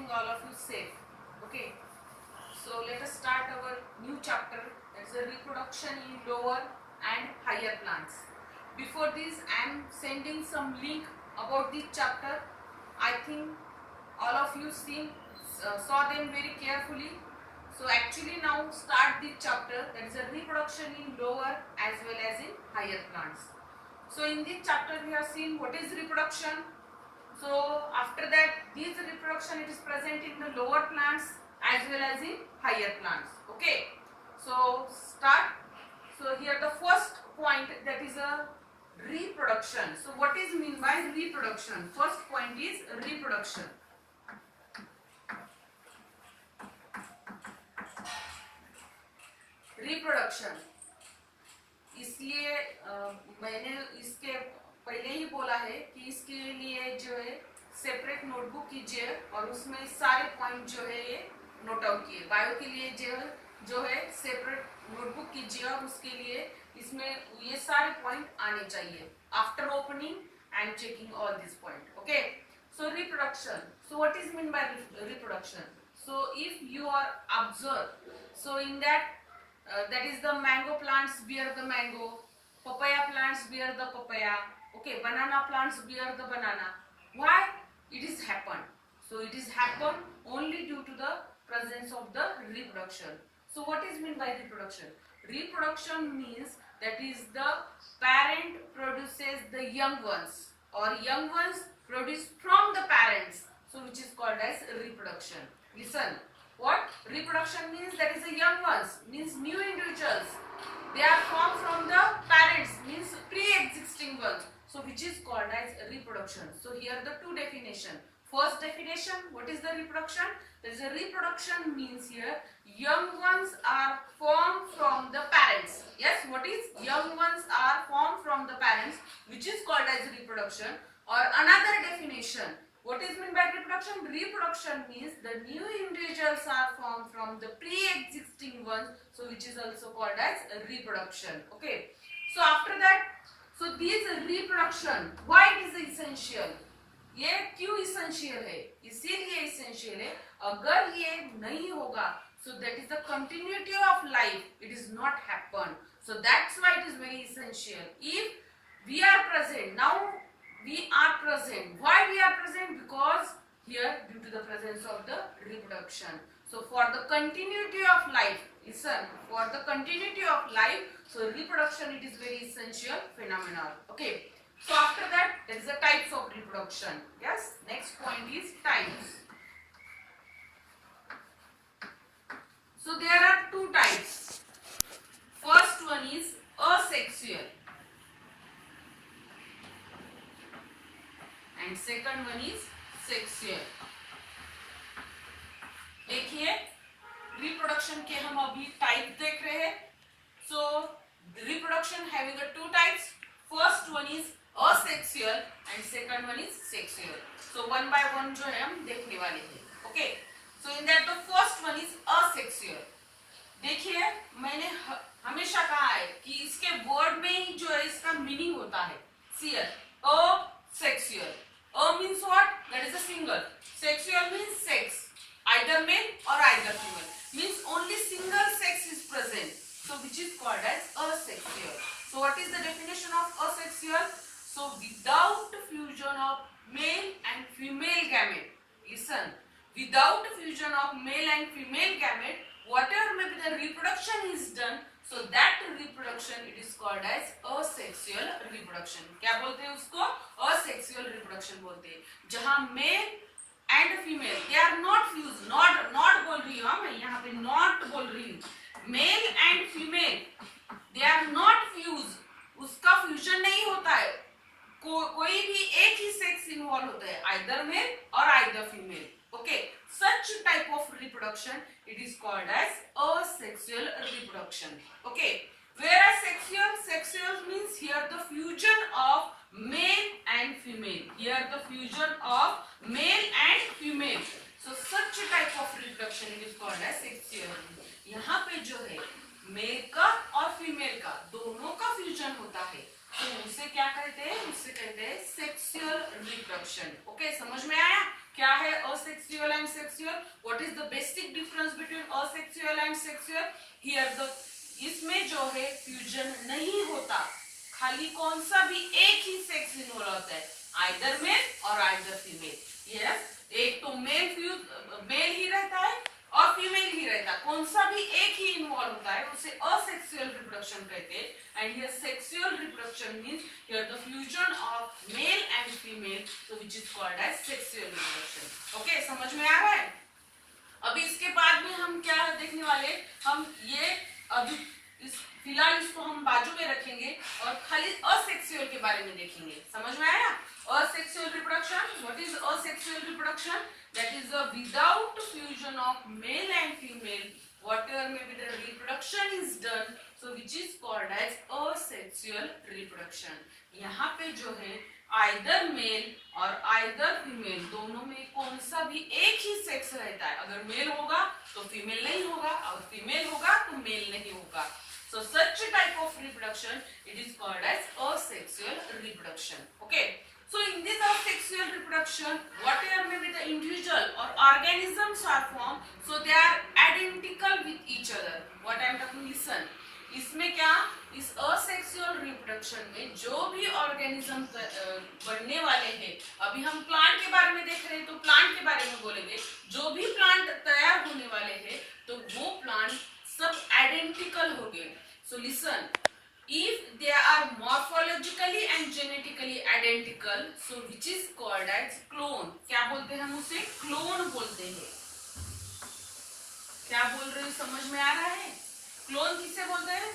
keeping all of you safe. Okay, so let us start our new chapter, that's the reproduction in lower and higher plants. Before this, I am sending some link about this chapter. I think all of you saw them very carefully. So actually now start this chapter, that is a reproduction in lower as well as in higher plants. So in this chapter we have seen what is reproduction. So after that, this reproduction it is present in the lower plants as well as in higher plants. Okay, so start. So here the first point, that is a reproduction. So what is mean by reproduction? First point is reproduction. Reproduction, इसलिए मैंने इसके पहले ही बोला है कि इसके लिए जो है सेपरेट नोटबुक कीजिए और उसमें सारे पॉइंट जो है ये नोट आउट किए. बायो के लिए जो है सेपरेट नोटबुक कीजिए और उसके लिए इसमें ये सारे पॉइंट आने चाहिए after opening and checking all this point. Okay, so reproduction. So what is mean by reproduction? So if you are observe, so in that that is the mango plants bear the mango, papaya plants bear the papaya, okay, banana plants bear the banana. Why it is happen? So it is happen only due to the presence of the reproduction. So what is mean by reproduction? Reproduction means that is the parent produces the young ones or young ones produce from the parents, so which is called as reproduction. Listen, what reproduction means? That is the young ones, means new individuals. They are formed from the parents, means pre-existing ones. So which is called as reproduction. So here the two definition. First definition, what is the reproduction? There is a reproduction means here young ones are formed from the parents. Yes, what is young ones are formed from the parents, which is called as reproduction. Or another definition, what is meant by reproduction? Reproduction means the new individuals are formed from the pre-existing ones, so which is also called as reproduction. Okay, so after that, so this reproduction, why it is essential? ये क्यों essential है? इसीलिए essential है, अगर ये नहीं होगा, so that is the continuity of life, it is not happen. So that's why it is very essential. If we are present now, we are present. Why we are present? Because here due to the presence of the reproduction. So for the continuity of life, listen, for the continuity of life, so reproduction it is very essential phenomenon. Okay, so after that there is the types of reproduction. Yes, next point is types. So there are two types. First one is asexual and second one is sexual. देखिए reproduction के हम अभी type देख रहे हैं. सो reproduction having two types. First one is asexual and second one is sexual. So one by one जो है हम देखने वाले हैं. Okay, so in that the first one is asexual. देखिए मैंने हमेशा कहा है कि इसके वर्ड में ही जो है इसका मीनिंग होता है. सियर asexual. A means what? That is a single. Sexual means sex, either male or either female. Means only single sex is present. So which is called as asexual. So what is the definition of asexual? So without fusion of male and female gamete. Listen, without fusion of male and female gamete, whatever may be the reproduction is done, so that reproduction it is called as asexual reproduction. क्या बोलते हैं उसको? Asexual reproduction बोलते हैं. जहाँ male and female they are not fused. not बोल रही हूँ मैं यहाँ पे not बोल रही हूँ. Male and female they are not fused. उसका fusion नहीं होता है. कोई भी एक ही सेक्स इन्वॉल्व होता है, either male or either female. Okay, such type of reproduction it is called as asexual reproduction. Okay, whereas sexual means here the fusion of male and female. Here the fusion of male and female. So such type of reproduction it is called as sexual. यहाँ पे जो है mail का और female का दोनों का fusion होता है. तो उसे क्या कहते हैं, उसे कहते हैं सेक्सुअल रिप्रोडक्शन। ओके, समझ में आया क्या है asexual and sexual, what is the basic difference between asexual and sexual. Here the, इसमें जो है फ्यूजन नहीं होता, खाली कौन सा भी एक ही सेक्स इन्वॉल्व होता है, आइदर मेल और आइदर फीमेल। यस, एक तो मेल ही रहता है और फीमेल ही रहता है, कौन सा भी एक ही इन्वॉल्व होता है, उसे असेक्सुअल रिप्रोडक्शन कहते हैं। And here sexual reproduction means here the fusion of male and female, so which is called as sexual reproduction. Okay, समझ में आ रहा है। अभी इसके बाद में हम क्या देखने वाले, हम ये अभी फिलहाल इसको हम बाजू में रखेंगे और खाली असेक्सुअल के बारे में देखेंगे। समझ में आया। Asexual reproduction, what is asexual reproduction? That is without fusion of male and female, whatever may be the reproduction is done, so which is called as asexual reproduction. यहाँ पे जो है either male और either female दोनों में कौन सा भी एक ही सेक्स रहता है, अगर मेल होगा तो फीमेल नहीं होगा और फीमेल होगा तो मेल नहीं होगा। So such a type of reproduction, it is called as asexual reproduction. Okay. So in this asexual reproduction, whatever may be the individual or organisms are formed, so they are identical with each other. What I am talking, listen. इसमें क्या, इस asexual reproduction में जो भी organism बनने वाले हैं, अभी हम प्लांट के बारे में देख रहे हैं तो प्लांट के बारे में बोलेंगे, जो भी प्लांट तैयार होने वाले हैं तो वो प्लांट सब आइडेंटिकल हो गए। So listen. If they are morphologically and genetically identical, so which is called as clone. क्या बोलते हैं हम उसे, क्लोन बोलते हैं। क्या बोल रहे हो, समझ में आ रहा है। क्लोन किसे बोलते हैं,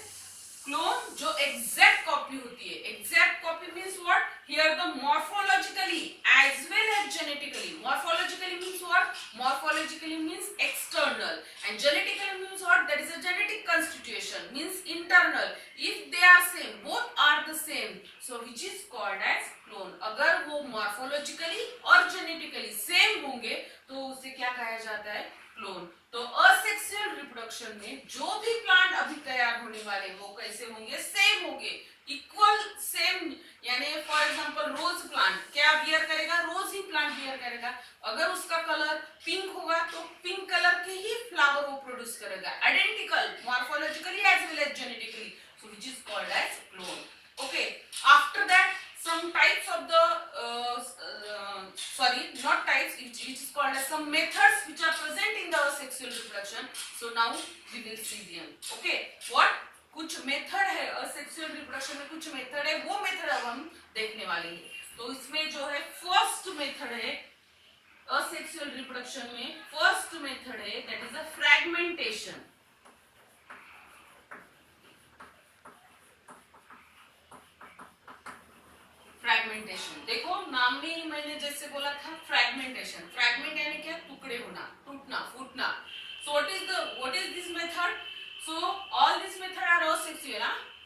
क्लोन जो एग्जैक्ट कॉपी होती है। Exact copy means what, here the morphologically as well as genetically. Morphologically means what, morphologically means external and genetically means what, that is a genetic constitution means internal. If they are same, both are the same, so which is called as clone. अगर वो morphologically और genetically same होंगे तो उसे क्या कहा जाता है, क्लोन। तो असेक्सुअल रिप्रोडक्शन में जो भी प्लांट अभी तैयार होने वाले वो कैसे होंगे, सेम होंगे, इक्वल सेम। यानी फॉर एग्जांपल रोज प्लांट क्या बियर करेगा, रोज ही प्लांट बियर करेगा। अगर उसका कलर पिंक होगा तो पिंक कलर के ही फ्लावर वो प्रोड्यूस करेगा, identical morphologically as well as genetically, so which is called as clone. Okay, after that some types of the not types, which is called as some methods which are present in the asexual reproduction. So now we will see them. Okay, what कुछ method है asexual reproduction में, कुछ method है, वो method अब हम देखने वाले हैं। तो इसमें जो है फर्स्ट मेथड है asexual reproduction में, फर्स्ट मेथड है that is a fragmentation. Fragmentation, देखो नाम में ही मैंने जैसे बोला था फ्रैगमेंटेशन। फ्रैगमेंट यानी क्या, टुकड़े होना, टूटना, फूटना। So what is this method, so all this method are asexual.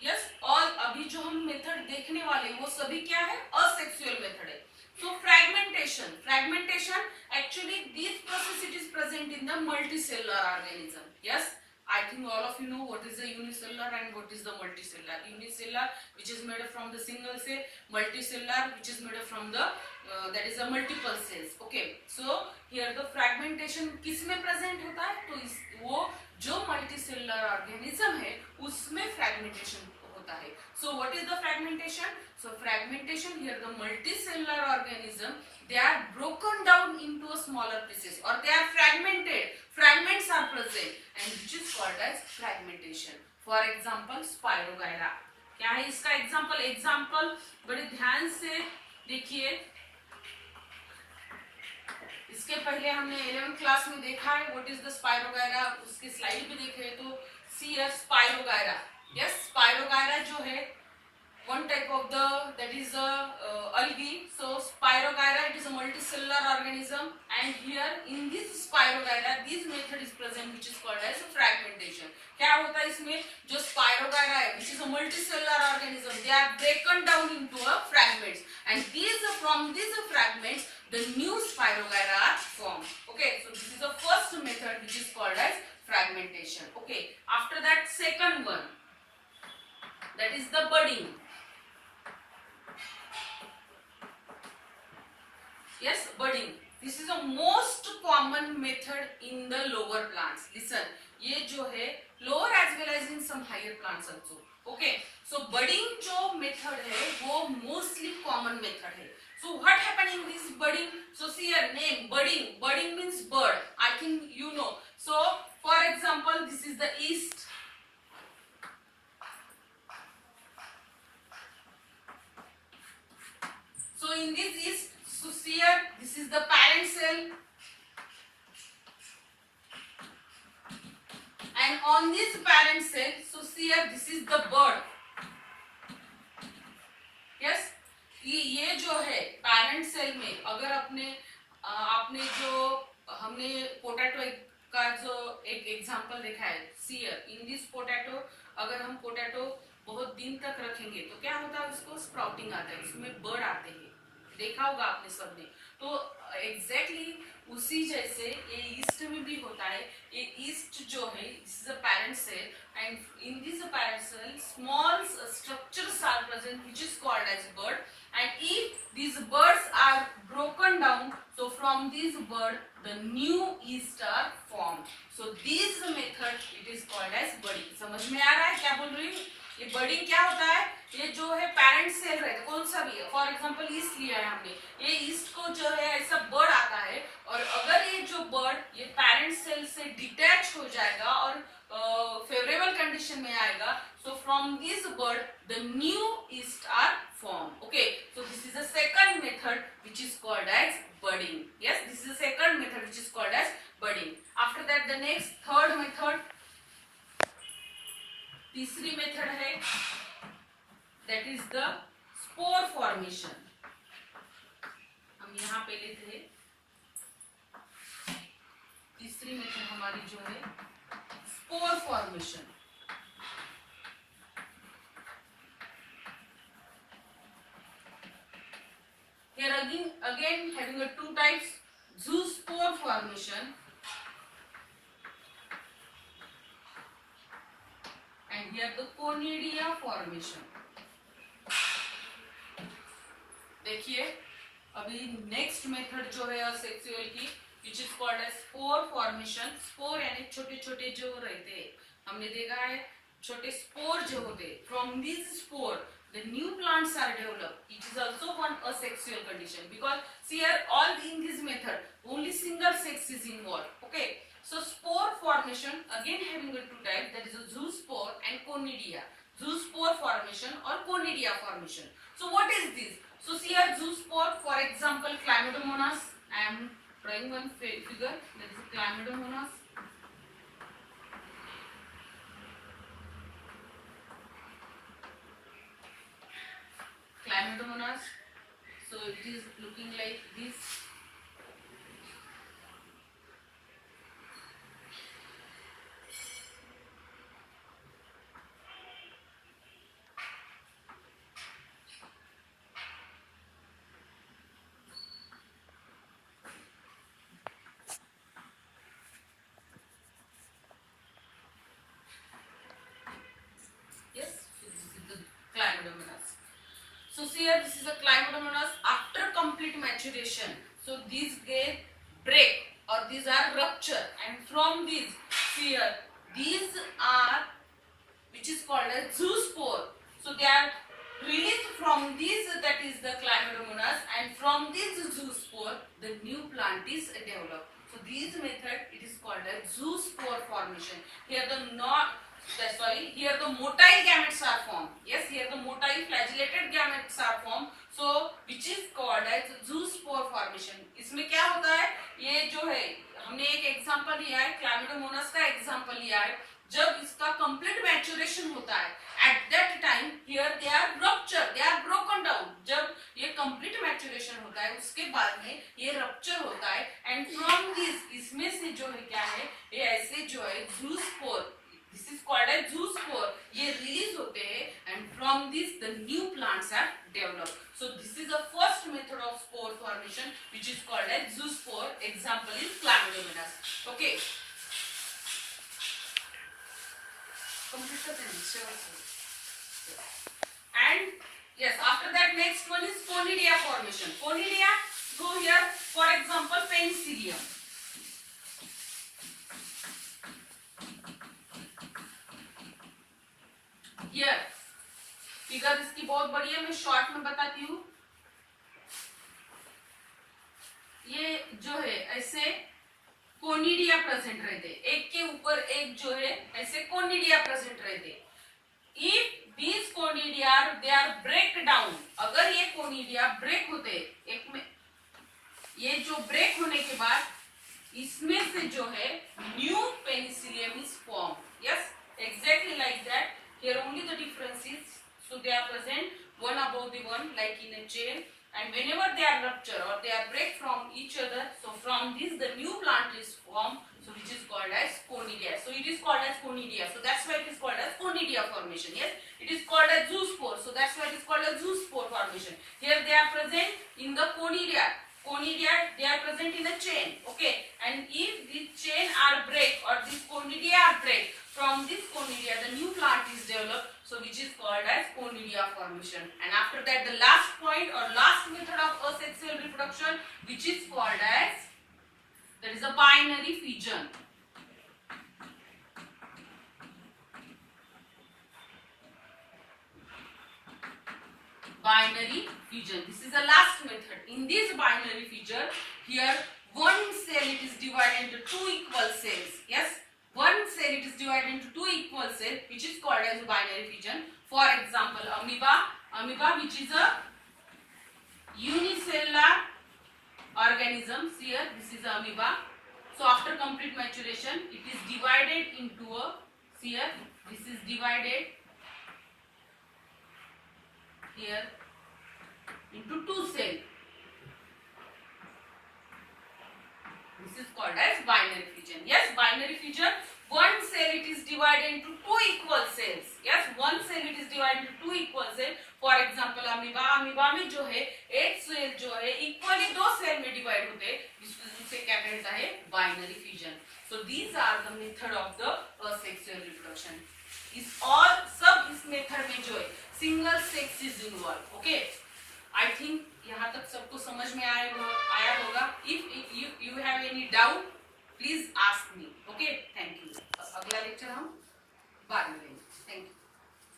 Yes, all अभी जो हम मेथड देखने वाले वो सभी क्या है, असेक्सुअल मेथड है। So fragmentation actually this process it is present in the multicellular organism. Yes, I think all of you know what is the unicellular and what is the multicellular. Unicellular, which is made up from the single cell, multicellular, which is made up from the that is the multiple cells. Okay, so here the fragmentation किस में present होता है, तो इस वो जो multicellular organism है उसमें fragmentation होता है। So what is the fragmentation? So fragmentation, here the multicellular organism, they are broken down into a smaller pieces or they are fragmented. Fragments are present and which is called as fragmentation. For example, Spirogyra. क्या है इसका example, example बड़े ध्यान से देखिए। इसके पहले हमने 11th क्लास में देखा है व्हाट इज द स्पाइरोगायरा, उसके स्लाइड भी देखे तो सी स्पाइरोगायरा। यस, स्पाइरोगायरा जो है one type of the that is a algae. So Spirogyra, it is a multicellular organism and here in this Spirogyra this method is present which is called as fragmentation. क्या होता है इसमें, जो Spirogyra है which is a multicellular organism, they are broken down into a fragments and these from these fragments the new Spirogyra are formed. Okay, so this is the first method which is called as fragmentation. Okay, after that second one, that is the budding. Yes, budding. This is a most common method in the lower plants. Listen, ये जो है lower as well as in some higher plants also. Okay, so budding जो method है वो mostly common method है. So what happen in this budding? So see your name budding. Budding means bird. I think you know. So for example, this is the yeast. So in this yeast, so see here, this is the parent cell. And on this parent cell, so see here, this is the bird. Yes, ये जो है parent cell में अगर आपने जो हमने potato का जो एक एग्जांपल देखा है, see here in this potato, अगर हम पोटैटो बहुत दिन तक रखेंगे तो क्या होता है, उसको स्प्राउटिंग आता है, उसमें बर्ड आते हैं, देखा होगा आपने सबने. तो एग्जैक्टली उसी जैसे ये ईस्ट में भी होता है. ये ईस्ट जो है this is a parent cell and in this parent cell small structures are present which is called as bud. And if these birds are broken down, so from this bird the new yeast are formed. So this method it is called as budding. समझ में आ रहा है क्या बोल रही हूँ? ये बर्डिंग क्या होता है, ये जो है पेरेंट सेल रहता है, कौन सा भी है, फॉर एग्जांपल ईस्ट लिया है हमने, ये ईस्ट को जो है ऐसा बर्ड आता है और अगर ये जो बर्ड ये पेरेंट सेल से डिटैच हो जाएगा और फेवरेबल कंडीशन में आएगा, so from this bird the new yeast are formed. Okay, so this is the second method which is called as budding. Yes, this is the second method which is called as budding. After that the next third method, तीसरी method है that is the spore formation. हम यहाँ पे लेते हैं तीसरी method हमारी जो है spore formation. Here again having a two types, zoospore formation and here the conidia formation. देखिए अभी नेक्स्ट मेथड जो है सेक्सुअल की which is called as spore formation. Spore यानी छोटे छोटे जो रहते हैं, हमने देखा है छोटे स्पोर जो होते हैं, from these spore the new plants are developed. It is also one asexual condition because see here all in this method only single sex is involved. Okay, so spore formation again having a two types, that is a zoospore and conidia. Zoospore formation or conidia formation. So what is this? So see here zoospore, for example Chlamydomonas. I am drawing one figure, that is Chlamydomonas. Chlamydomonas. So it is looking like this. So see here, this is a Chlamydomonas after complete maturation. So these get break or these are rupture, and from these, see here, these are which is called as zoospore. So they are released from these, that is the Chlamydomonas, and from this zoospore the new plant is developed. So this method it is called as zoospore formation. Here the here the motile gametes are formed. Yes, here the motile flagellated gametes are formed. So which is called as zoospore formation. इसमें क्या होता है, ये जो है हमने एक example लिया है, Chlamydomonas का एग्जांपल लिया है, जब इसका कंप्लीट मैच्योरेशन होता है at that time here they are rupture, they are broken down. जब ये कंप्लीट मैच्योरेशन होता है उसके बाद में ये रप्चर होता है एंड फ्रॉम दिस, इसमें से जो है क्या है, ये ऐसे जो है zoospore, this is called as zoospore, ये रिलीज होते हैं and from this the new plants are developed. So this is the first method of spore formation which is called as zoospore. Example is Chlamydomonas. Okay. And yes, after that next one is conidia formation. Conidia So here, for example, penicillium. Here, figure इसकी बहुत बड़ी है, मैं short में बताती हूँ. ये जो है ऐसे कोनिडिया प्रेजेंट रहते, एक के ऊपर एक जो है ऐसे कोनिडिया प्रेजेंट रहते. If these conidia they are break down, अगर ये कोनिडिया ब्रेक होते एक में, ये जो ब्रेक होने के बाद इसमें से जो है new Penicillium is form. Yes, exactly like that. Here only the difference is, so they are present one above the one like in a chain, and whenever they are rupture or they are break from each other, so from this the new plant is formed, so which is called as conidia. So it is called as conidia, so that's why it is called as conidia formation. Yes, it is called as zoospore, so that's why it is called as zoospore formation. Here they are present in the conidia. Conidia, they are present in a chain. Okay, and if these chain are break or these conidia are break, from this conidia the new plant is developed, so which is called as conidia formation. And after that the last point or last method of asexual reproduction, which is called as, that is a binary fission. Binary fission, this is the last method. In this binary fission, here one cell it is divided into two equal cells. Yes, one cell it is divided into two equal cells, which is called as binary fission. For example, amoeba which is a unicellular organism. Here this is amoeba. So after complete maturation it is divided into a, here this is divided here into two cells. This is called as binary fission. Yes, binary fission, one cell it is divided into two equal cells. Yes, one cell it is divided into two equal cells. For example, amoeba में जो है एक cell जो है equally दो cell में divide होते हैं, जिसे क्या कहता है, binary fission. So these are the method of the asexual reproduction. इस और सब इस मेथड में जो है single sex is involve. Okay, I think यहाँ तक सबको समझ में आया होगा. If you have any doubt please ask me. Okay, thank you. अगला लेक्चर हम बाद में लेंगे. Thank you.